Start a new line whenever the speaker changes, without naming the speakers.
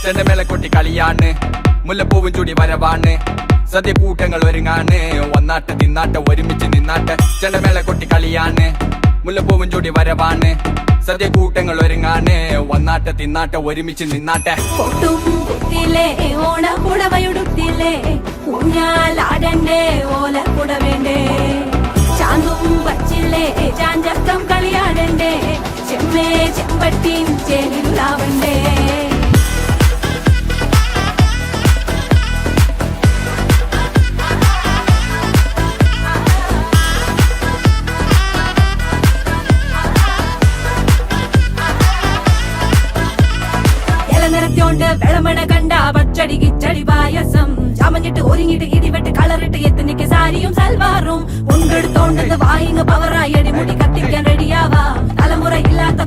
ചെണ്ടമേള കൊട്ടി കളിയാണ്, മുല്ലപ്പൂവും ചൂടി വരവാണ്, സദ്യ കൂട്ടങ്ങൾ ഒരുങ്ങാണ്, വന്നാട്ട് തിന്നാട്ട് ഒരുമിച്ച് നിന്നാട്ട്. ചെണ്ടമേള കൊട്ടി കളിയാണ്, മുല്ലപ്പൂവും ചൂടി വരവാണ്, സദ്യ കൂട്ടങ്ങൾ ഒരുങ്ങാണ്, വന്നാട്ട് തിന്നാട്ട് ഒരുമിച്ച് നിന്നാട്ടെ.
പൊട്ടും കുത്തിയില്ലേ ഓണപ്പുടവയുടുത്തില്ലേ, ഊഞ്ഞാലാടണ്ടേ ഓലക്കുട വേണ്ടേ, ചാന്തും വച്ചില്ലേ ചാഞ്ചക്കം കളിയാടണ്ടേ, ചെമ്മേ ചെമ്പട്ടിയും ചേലിലാവണ്ടേ. നിറത്തോണ്ട് വെളമണ കണ്ട പച്ചടി കിച്ചടി പായസം, ചമഞ്ഞിട്ട് ഒരുങ്ങിട്ട് ഇടിവെട്ട് കളറിട്ട് എത്തുനിക്ക് സാരിയും സൽവാറും, ഉണ്ടെടുത്തോണ്ടത് വായിങ് പവറായി അടിമുടി കത്തിക്കാൻ റെഡിയാവാ. തലമുറ ഇല്ലാത്ത